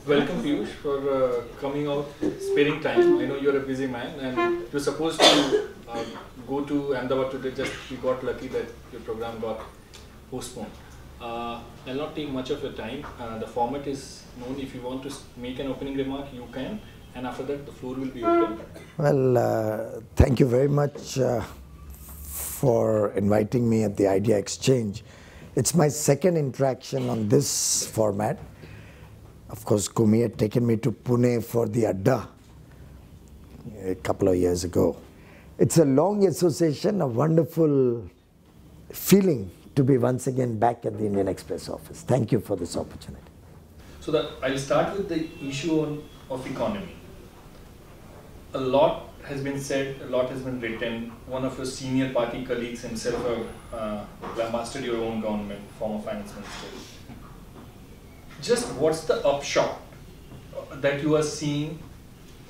Welcome Piyush for coming out, sparing time. I know you're a busy man and you're supposed to go to Ahmedabad today. Just you got lucky that your program got postponed. I'll not take much of your time. The format is known. If you want to make an opening remark, you can. And after that, the floor will be open. Well, thank you very much for inviting me at the Idea Exchange. It's my second interaction on this format. Of course, Kumi had taken me to Pune for the Adda a couple of years ago. It's a long association, a wonderful feeling to be once again back at the Indian Express office. Thank you for this opportunity. So I'll start with the issue of economy. A lot has been said, a lot has been written. One of your senior party colleagues himself lambasted your own government, former finance minister. Just what's the upshot that you are seeing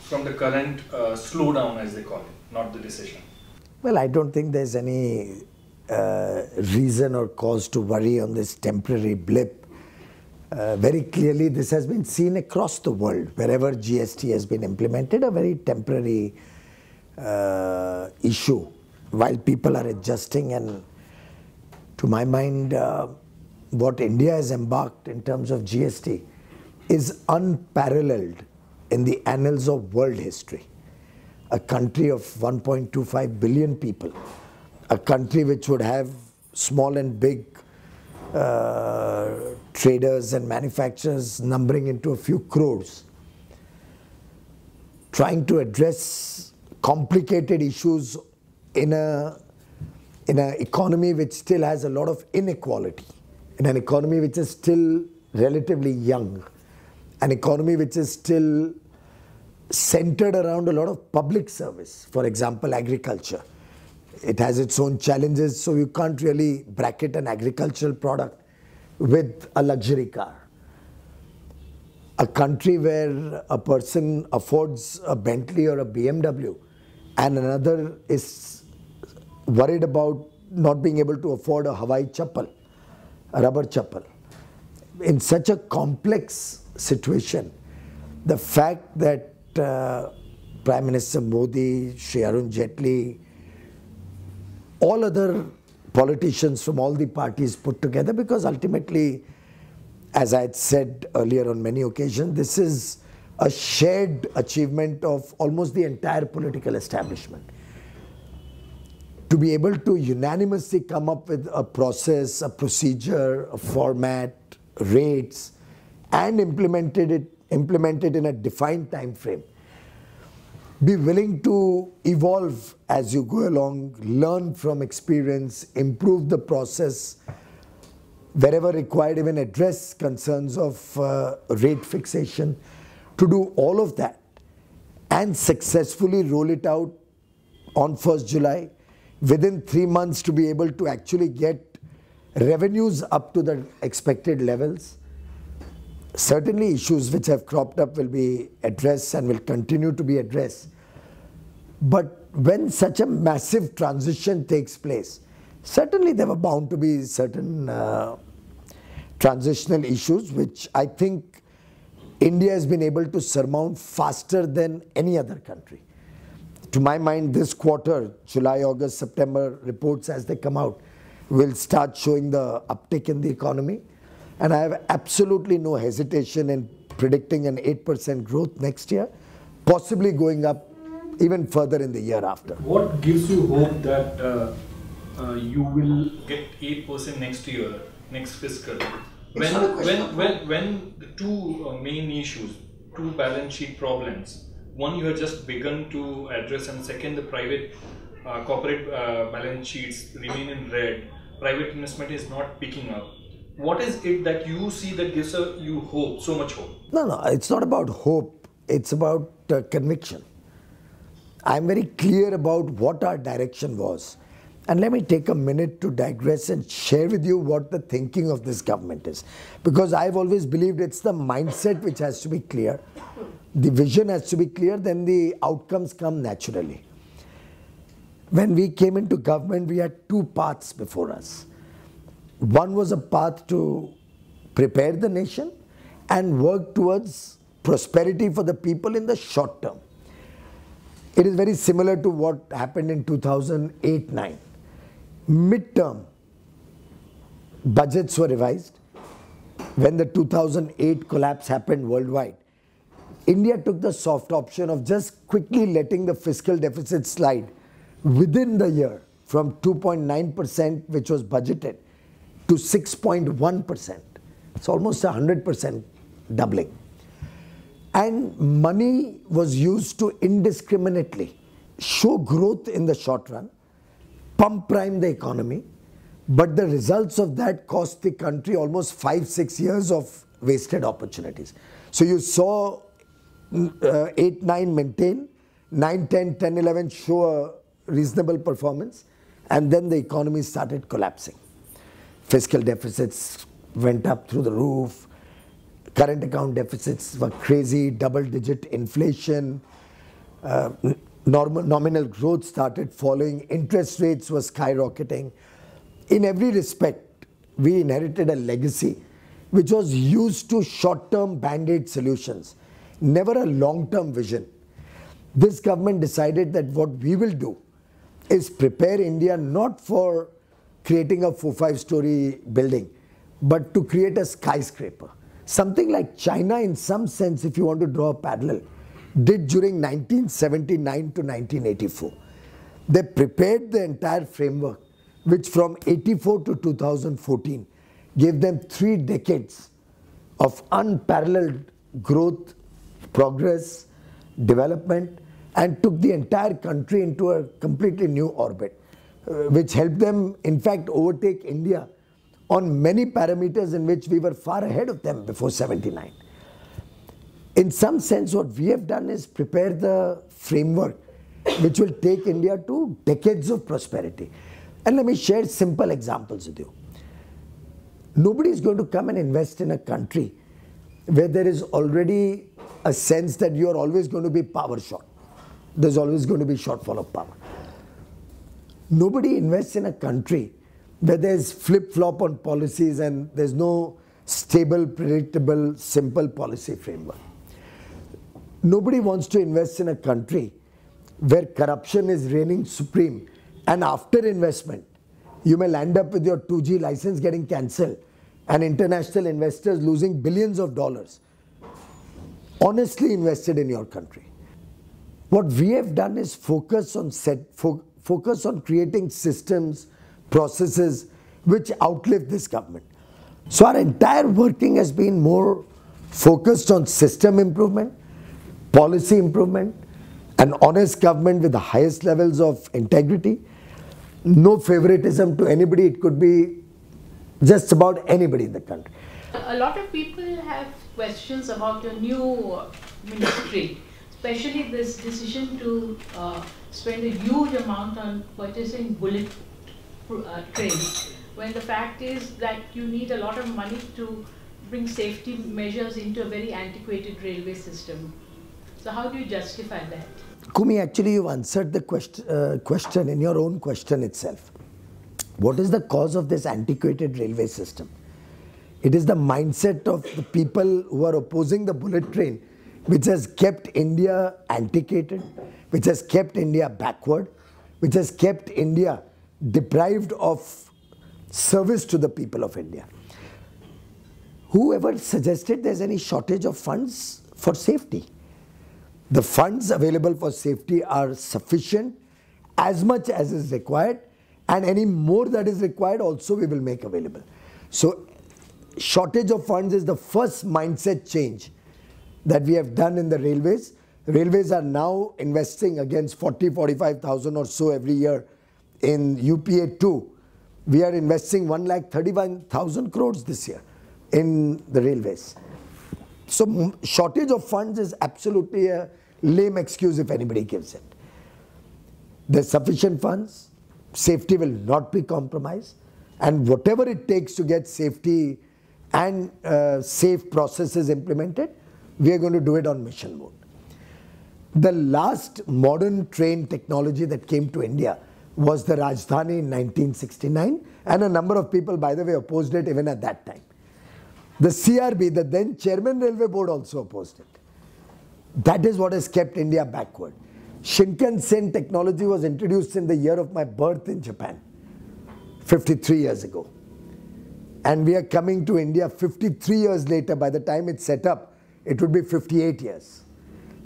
from the current slowdown, as they call it, not the recession? Well, I don't think there's any reason or cause to worry on this temporary blip. Very clearly, this has been seen across the world. Wherever GST has been implemented, a very temporary issue while people are adjusting. And to my mind, what India has embarked in terms of GST is unparalleled in the annals of world history. A country of 1.25 billion people, a country which would have small and big traders and manufacturers numbering into a few crores, trying to address complicated issues in an economy which still has a lot of inequality, in an economy which is still relatively young, an economy which is still centered around a lot of public service, for example, agriculture. It has its own challenges, so you can't really bracket an agricultural product with a luxury car. A country where a person affords a Bentley or a BMW and another is worried about not being able to afford a Hawaii chappal, a rubber chappal. In such a complex situation, the fact that Prime Minister Modi, Shri Arun Jaitley, all other politicians from all the parties put together, because ultimately, as I had said earlier on many occasions, this is a shared achievement of almost the entire political establishment. To be able to unanimously come up with a process, a procedure, a format, rates, and implement it in a defined time frame. Be willing to evolve as you go along, learn from experience, improve the process, wherever required, even address concerns of rate fixation, to do all of that and successfully roll it out on 1st July, within 3 months to be able to actually get revenues up to the expected levels. Certainly issues which have cropped up will be addressed and will continue to be addressed. But when such a massive transition takes place, certainly there were bound to be certain transitional issues which I think India has been able to surmount faster than any other country. To my mind, this quarter, July, August, September reports as they come out will start showing the uptick in the economy. And I have absolutely no hesitation in predicting an 8% growth next year, possibly going up even further in the year after. What gives you hope that you will get 8% next year, next fiscal? When the two main issues, two balance sheet problems, one you have just begun to address, and second, the private corporate balance sheets remain in red, private investment is not picking up. What is it that you see that gives you hope, so much hope? No, it's not about hope. It's about conviction. I'm very clear about what our direction was. And let me take a minute to digress and share with you what the thinking of this government is. Because I've always believed it's the mindset which has to be clear. The vision has to be clear, then the outcomes come naturally. When we came into government, we had two paths before us. One was a path to prepare the nation and work towards prosperity for the people in the short term. It is very similar to what happened in 2008-9. Mid-term budgets were revised. When the 2008 collapse happened worldwide, India took the soft option of just quickly letting the fiscal deficit slide within the year from 2.9%, which was budgeted, to 6.1%. It's almost 100% doubling. And money was used to indiscriminately show growth in the short run, pump prime the economy, but the results of that cost the country almost 5-6 years of wasted opportunities. So you saw 8-9 maintain, 9-10, 10-11 show a reasonable performance, and then the economy started collapsing. Fiscal deficits went up through the roof, current account deficits were crazy, double-digit inflation, nominal growth started falling, interest rates were skyrocketing. In every respect, we inherited a legacy which was used to short-term band-aid solutions, never a long-term vision. This government decided that what we will do is prepare India not for creating a 4-5 story building, but to create a skyscraper. Something like China, in some sense, if you want to draw a parallel, did during 1979 to 1984. They prepared the entire framework, which from 84 to 2014 gave them 3 decades of unparalleled growth, progress, development, and took the entire country into a completely new orbit, which helped them, in fact, overtake India on many parameters in which we were far ahead of them before 79. In some sense, what we have done is prepare the framework which will take India to decades of prosperity. And let me share simple examples with you. Nobody is going to come and invest in a country where there is already a sense that you are always going to be power short. There's always going to be shortfall of power. Nobody invests in a country where there's flip-flop on policies and there's no stable, predictable, simple policy framework. Nobody wants to invest in a country where corruption is reigning supreme, and after investment, you may land up with your 2G license getting cancelled and international investors losing billions of dollars honestly invested in your country. What we have done is focus on creating systems, processes which outlive this government. So our entire working has been more focused on system improvement, policy improvement, an honest government with the highest levels of integrity, no favoritism to anybody. It could be just about anybody in the country. A lot of people have questions about your new ministry, especially this decision to spend a huge amount on purchasing bullet trains, when the fact is that you need a lot of money to bring safety measures into a very antiquated railway system. So how do you justify that? Kumi, actually you've answered the question in your own question itself. What is the cause of this antiquated railway system? It is the mindset of the people who are opposing the bullet train, which has kept India antiquated, which has kept India backward, which has kept India deprived of service to the people of India. Whoever suggested there's any shortage of funds for safety? The funds available for safety are sufficient, as much as is required, and any more that is required also we will make available. So shortage of funds is the first mindset change that we have done in the railways. Railways are now investing against 40,000-45,000 or so every year in UPA 2. We are investing 1,31,000 crores this year in the railways. So shortage of funds is absolutely a lame excuse if anybody gives it. There's sufficient funds, safety will not be compromised, and whatever it takes to get safety and safe processes implemented, we are going to do it on mission mode. The last modern train technology that came to India was the Rajdhani in 1969, and a number of people, by the way, opposed it even at that time. The CRB, the then Chairman Railway Board, also opposed it. That is what has kept India backward. Shinkansen technology was introduced in the year of my birth in Japan, 53 years ago. And we are coming to India 53 years later. By the time it's set up, it would be 58 years.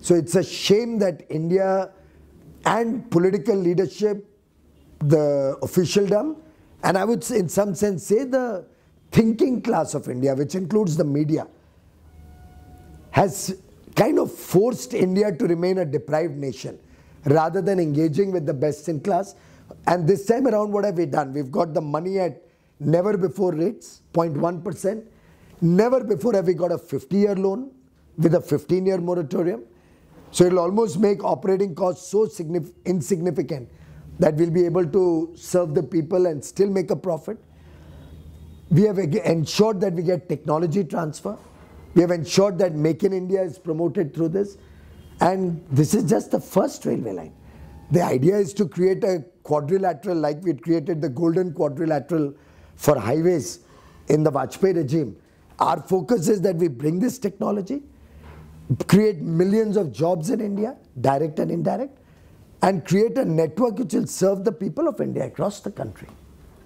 So it's a shame that India and political leadership, the officialdom, and I would say, in some sense say the thinking class of India, which includes the media, has kind of forced India to remain a deprived nation rather than engaging with the best in class. And this time around, what have we done? We've got the money at never before rates, 0.1%. Never before have we got a 50-year loan with a 15-year moratorium. So it will almost make operating costs so insignificant that we'll be able to serve the people and still make a profit. We have ensured that we get technology transfer. We have ensured that Make in India is promoted through this. And this is just the first railway line. The idea is to create a quadrilateral, like we created the golden quadrilateral for highways in the Vajpayee regime. Our focus is that we bring this technology, create millions of jobs in India, direct and indirect, and create a network which will serve the people of India across the country.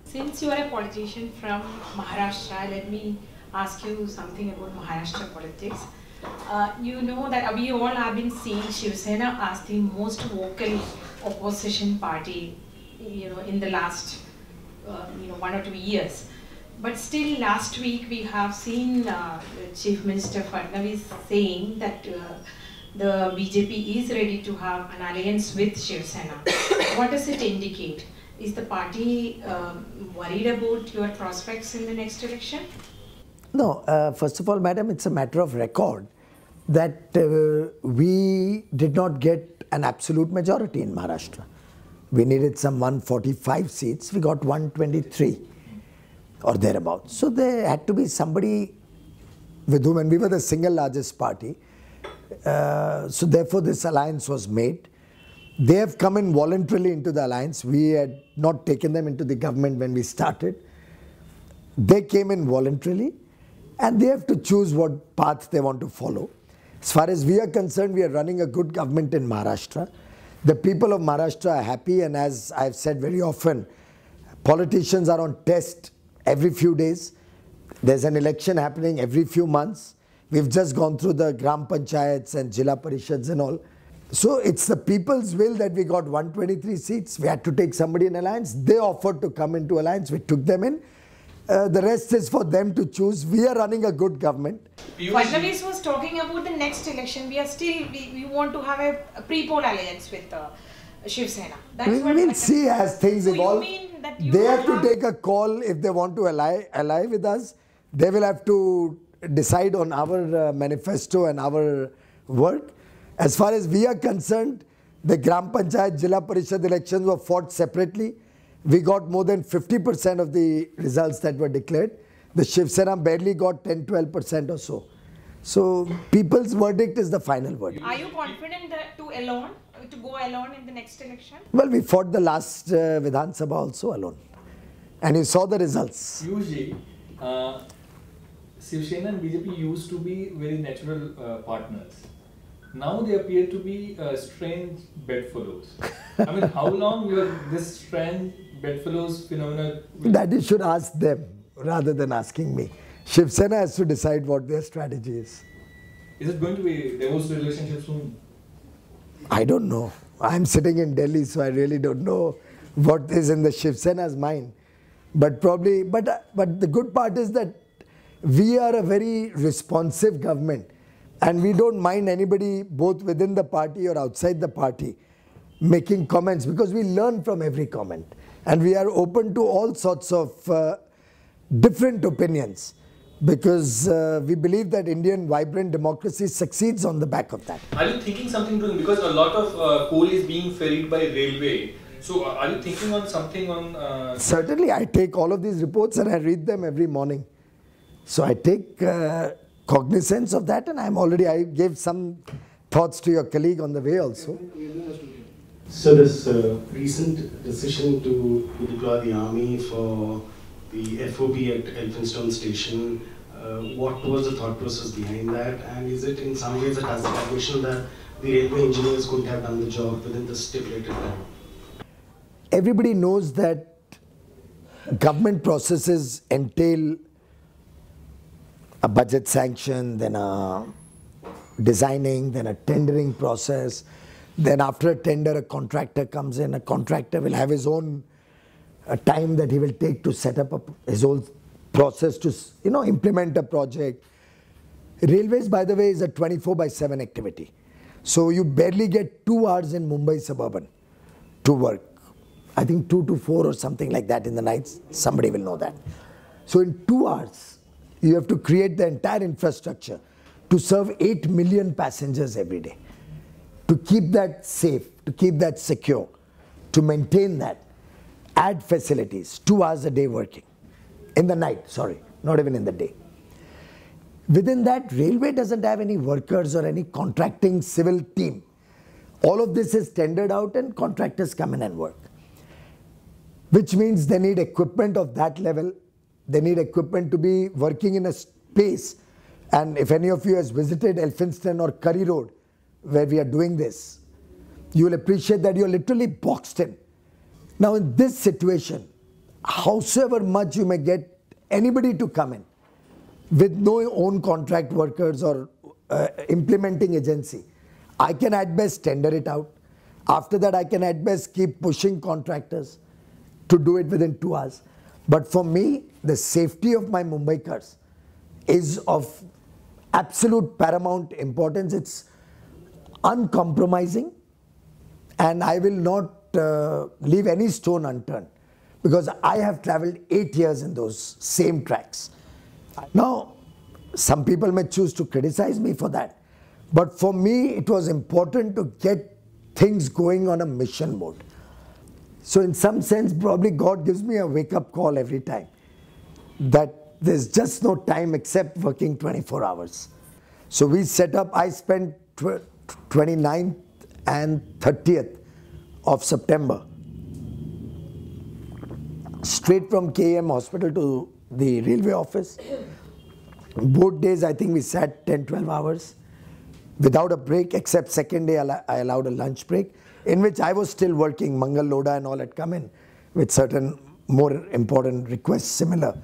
Since you are a politician from Maharashtra, let me ask you something about Maharashtra politics. You know that we all have been seeing Shiv Sena as the most vocal opposition party, in the last 1 or 2 years. But still, last week we have seen Chief Minister Fadnavis saying that the BJP is ready to have an alliance with Shiv Sena. What does it indicate? Is the party worried about your prospects in the next election? No, first of all, madam, it's a matter of record that we did not get an absolute majority in Maharashtra. We needed some 145 seats, we got 123 or thereabouts. So there had to be somebody with whom, and we were the single largest party. So therefore this alliance was made. They have come in voluntarily into the alliance. We had not taken them into the government when we started. They came in voluntarily and they have to choose what path they want to follow. As far as we are concerned, we are running a good government in Maharashtra. The people of Maharashtra are happy, and as I've said very often, politicians are on test every few days. There's an election happening every few months. We've just gone through the Gram Panchayats and Jila Parishads and all. So it's the people's will that we got 123 seats. We had to take somebody in alliance. They offered to come into alliance. We took them in. The rest is for them to choose. We are running a good government. Fadnavis was talking about the next election. We want to have a pre-poll alliance with Shiv Sena. We will see as things evolve. They have to take a call if they want to ally with us. They will have to decide on our manifesto and our work. As far as we are concerned, the Gram Panchayat Jila Parishad elections were fought separately. We got more than 50% of the results that were declared. The Shiv Sena barely got 10-12% or so. So people's verdict is the final verdict. Are you confident that to go alone in the next election? Well, we fought the last Vidhan Sabha also alone. And you saw the results. Usually, Shiv Sena and BJP used to be very natural partners. Now they appear to be strange bedfellows. I mean, how long will this strange bedfellows phenomena? That you should ask them rather than asking me. Shiv Sena has to decide what their strategy is. Is it going to be a divorce relationship soon? I don't know. I'm sitting in Delhi, so I really don't know what is in the Shiv Sena's mind. But probably, but the good part is that we are a very responsive government. And we don't mind anybody, both within the party or outside the party, making comments, because we learn from every comment. And we are open to all sorts of different opinions, because we believe that Indian vibrant democracy succeeds on the back of that. Are you thinking something doing? Because a lot of coal is being ferried by railway. So are you thinking on something on... Certainly, I take all of these reports and I read them every morning. So I take... cognizance of that, and I gave some thoughts to your colleague on the way also. So this recent decision to deploy the army for the FOB at Elphinstone Station, What was the thought process behind that? And is it in some ways a justification that the railway engineers couldn't have done the job within the stipulated time? Everybody knows that government processes entail a budget sanction, then a designing, then a tendering process. Then after a tender, a contractor comes in. A contractor will have his own time that he will take to set up his own process to implement a project. Railways, by the way, is a 24/7 activity. So you barely get 2 hours in Mumbai suburban to work. I think 2 to 4 or something like that in the nights. Somebody will know that. So in 2 hours, you have to create the entire infrastructure to serve 8 million passengers every day. To keep that safe, to keep that secure, to maintain that, add facilities, 2 hours a day working. In the night, sorry, not even in the day. Within that, railway doesn't have any workers or any contracting civil team. All of this is tendered out and contractors come in and work. Which means they need equipment of that level. They need equipment to be working in a space. And if any of you has visited Elphinstone or Curry Road, where we are doing this, you will appreciate that you are literally boxed in. Now in this situation, howsoever much you may get anybody to come in with no own contract workers or implementing agency, I can at best tender it out. After that, I can at best keep pushing contractors to do it within 2 hours. But for me, the safety of my Mumbaikars is of absolute paramount importance. It's uncompromising, and I will not leave any stone unturned, because I have traveled 8 years in those same tracks. Now, some people may choose to criticize me for that, but for me it was important to get things going on a mission mode. So in some sense, probably God gives me a wake-up call every time that there's just no time except working 24 hours. So we set up, I spent 29th and 30th of September straight from KM hospital to the railway office. Both days I think we sat 10-12 hours without a break, except second day I allowed a lunch break, in which I was still working. Mangal Loda and all had come in with certain more important requests similar.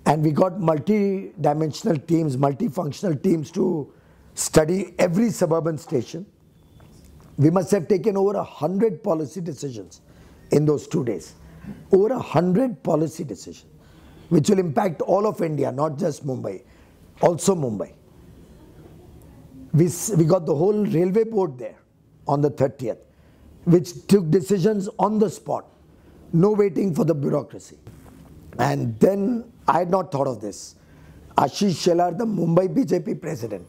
And we got multi-dimensional teams, multifunctional teams to study every suburban station. We must have taken over 100 policy decisions in those 2 days. Over 100 policy decisions, which will impact all of India, not just Mumbai, also Mumbai. We got the whole railway board there on the 30th, which took decisions on the spot, no waiting for the bureaucracy. And then I had not thought of this. Ashish Shelar, the Mumbai BJP president,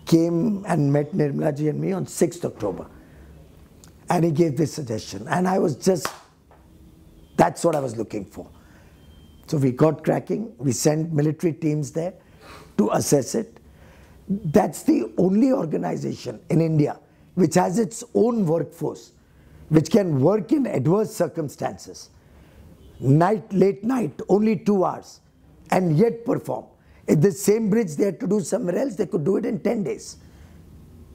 came and met Nirmala ji and me on 6th October. And he gave this suggestion. And I was just, that's what I was looking for. So we got cracking. We sent military teams there to assess it. That's the only organization in India which has its own workforce, which can work in adverse circumstances. Night, late night, only 2 hours, and yet perform. If the same bridge they had to do somewhere else, they could do it in 10 days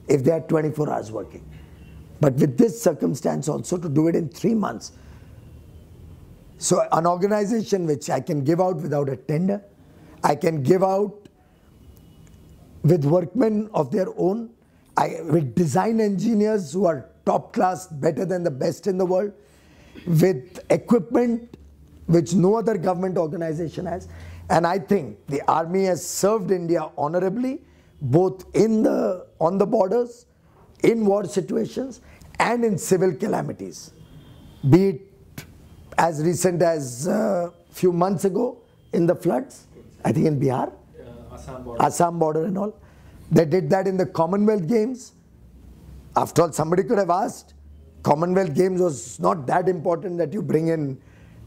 if they had 24 hours working. But with this circumstance also to do it in 3 months. So an organization which I can give out without a tender, I can give out with workmen of their own, with design engineers who are top class, better than the best in the world, with equipment which no other government organization has. And I think the army has served India honorably, both on the borders, in war situations, and in civil calamities. Be it as recent as a few months ago in the floods, I think in Bihar, Assam border and all. They did that in the Commonwealth Games. After all, somebody could have asked, Commonwealth Games was not that important that you bring in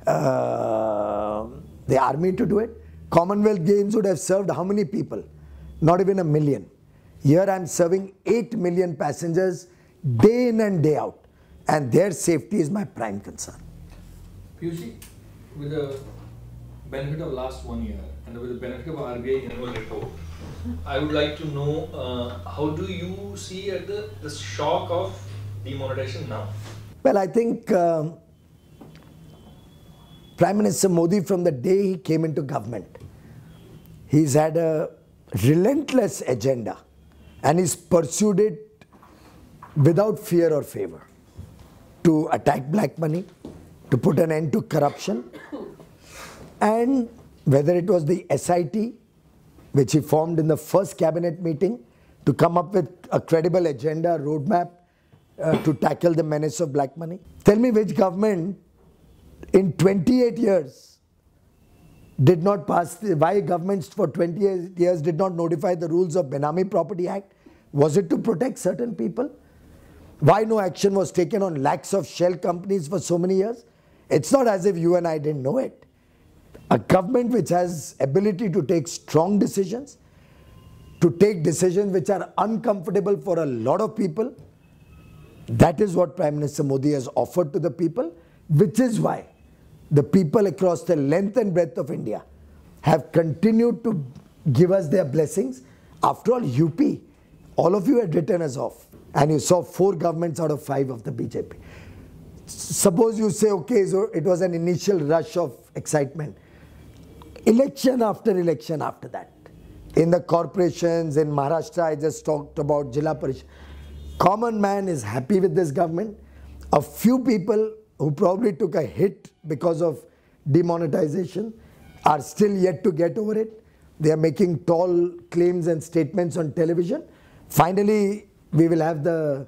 the army to do it. Commonwealth Games would have served how many people? Not even 1 million. Here I am serving 8 million passengers day in and day out, and their safety is my prime concern. Piyush, with a benefit of last 1 year and with the benefit of RBI annual report, I would like to know how do you see at the shock of demonetization now? Well, I think Prime Minister Modi, from the day he came into government, he's had a relentless agenda and he's pursued it without fear or favor to attack black money, to put an end to corruption, and whether it was the SIT, which he formed in the first cabinet meeting to come up with a credible agenda, roadmap to tackle the menace of black money. Tell me which government in 28 years did not pass, why governments for 28 years did not notify the rules of Benami Property Act? Was it to protect certain people? Why no action was taken on lakhs of shell companies for so many years? It's not as if you and I didn't know it. A government which has ability to take strong decisions, to take decisions which are uncomfortable for a lot of people, that is what Prime Minister Modi has offered to the people, which is why the people across the length and breadth of India have continued to give us their blessings. After all, UP, all of you had written us off, and you saw 4 governments out of 5 of the BJP. Suppose you say, okay, so it was an initial rush of excitement. Election after election after that. In the corporations, in Maharashtra, I just talked about Jila Parishad. Common man is happy with this government. A few people who probably took a hit because of demonetization are still yet to get over it. They are making tall claims and statements on television. Finally, we will have the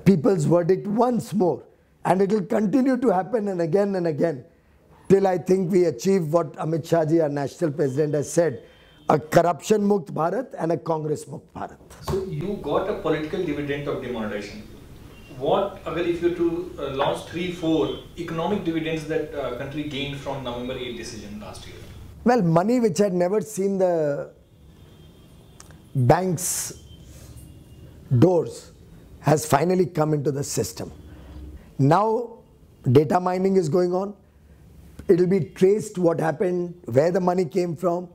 people's verdict once more. And it will continue to happen and again till I think we achieve what Amit Shah ji, our national president, has said, a corruption-mukt Bharat and a Congress-mukt Bharat. So you got a political dividend of demonetization. What, if you were to launch 3-4 economic dividends that country gained from November 8 decision last year? Well, money which had never seen the bank's doors has finally come into the system. Now, data mining is going on. It will be traced what happened, where the money came from,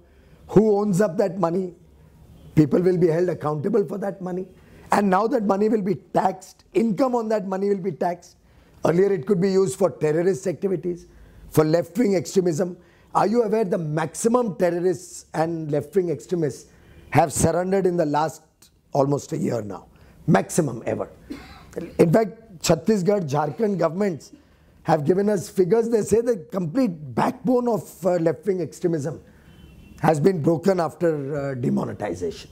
who owns up that money. People will be held accountable for that money. And now that money will be taxed, income on that money will be taxed. Earlier it could be used for terrorist activities, for left-wing extremism. Are you aware the maximum terrorists and left-wing extremists have surrendered in the last almost a year now? Maximum ever. In fact, Chhattisgarh, Jharkhand governments have given us figures. They say the complete backbone of left-wing extremism has been broken after demonetization.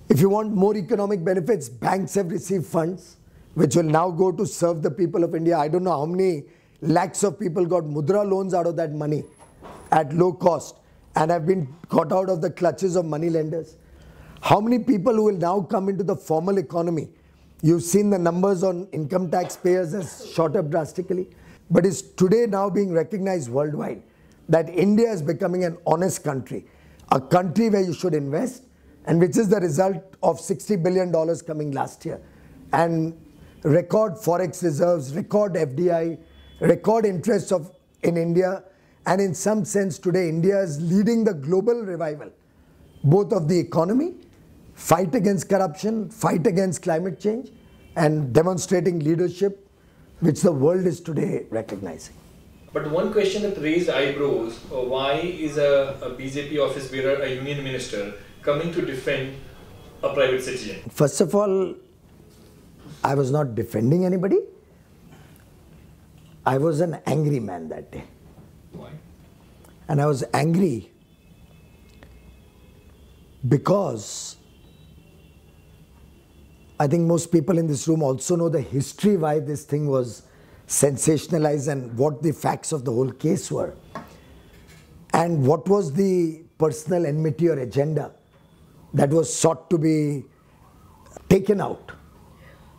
If you want more economic benefits, banks have received funds which will now go to serve the people of India. I don't know how many lakhs of people got mudra loans out of that money at low cost and have been caught out of the clutches of money lenders. How many people who will now come into the formal economy? You've seen the numbers on income tax payers has shot up drastically, but is today now being recognized worldwide that India is becoming an honest country, a country where you should invest, and which is the result of $60 billion coming last year. And record forex reserves, record FDI, record interests in India, and in some sense today India is leading the global revival, both of the economy, fight against corruption, fight against climate change, and demonstrating leadership which the world is today recognizing. But one question that raised eyebrows, why is a BJP office bearer, a union minister, coming to defend a private citizen? First of all, I was not defending anybody. I was an angry man that day. Why? And I was angry because I think most people in this room also know the history why this thing was sensationalized and what the facts of the whole case were. And what was the personal enmity or agenda that was sought to be taken out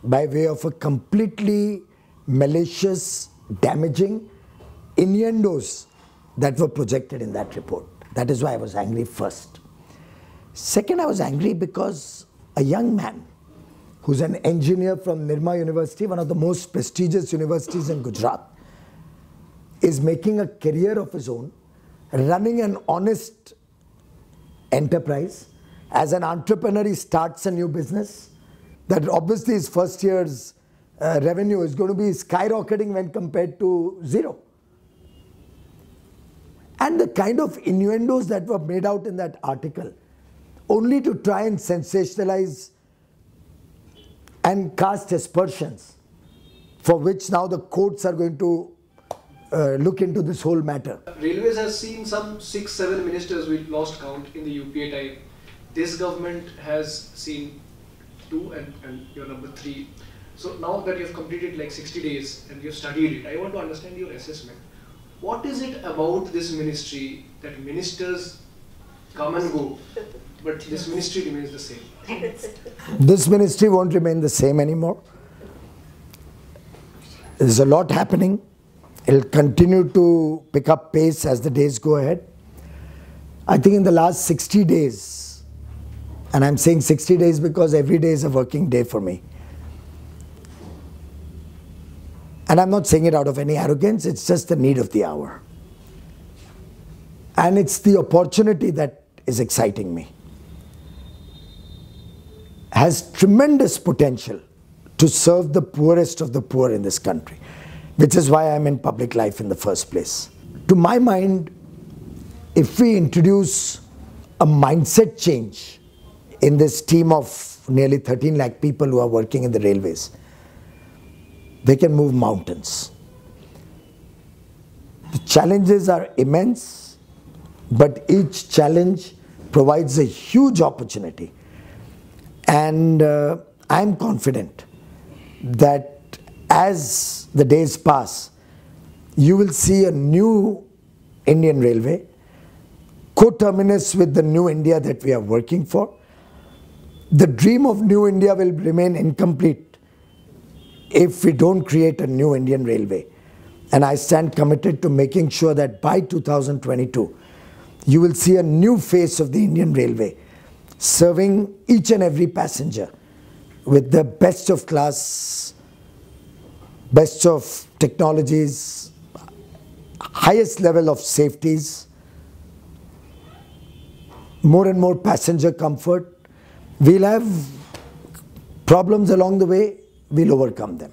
by way of a completely malicious, damaging innuendos that were projected in that report. That is why I was angry first. Second, I was angry because a young man who's an engineer from Nirma University, one of the most prestigious universities in Gujarat, is making a career of his own running an honest enterprise. As an entrepreneur, he starts a new business. That obviously his first year's revenue is going to be skyrocketing when compared to zero. And the kind of innuendos that were made out in that article, only to try and sensationalize and cast aspersions, for which now the courts are going to look into this whole matter. Railways has seen some 6-7 ministers, we lost count in the UPA time. This government has seen 2 and you're number 3. So now that you've completed like 60 days and you've studied it, I want to understand your assessment. What is it about this ministry that ministers come and go, but this ministry remains the same? This ministry won't remain the same anymore. There's a lot happening. It'll continue to pick up pace as the days go ahead. I think in the last 60 days, and I'm saying 60 days because every day is a working day for me. And I'm not saying it out of any arrogance, it's just the need of the hour. And it's the opportunity that is exciting me. Has tremendous potential to serve the poorest of the poor in this country, which is why I'm in public life in the first place. To my mind, if we introduce a mindset change in this team of nearly 13 lakh people who are working in the railways, they can move mountains. The challenges are immense, but each challenge provides a huge opportunity. And I'm confident that as the days pass, you will see a new Indian Railway, coterminous with the new India that we are working for. The dream of new India will remain incomplete if we don't create a new Indian Railway. And I stand committed to making sure that by 2022, you will see a new face of the Indian Railway, serving each and every passenger with the best of class, best of technologies, highest level of safeties, more and more passenger comfort. We'll have problems along the way, we'll overcome them.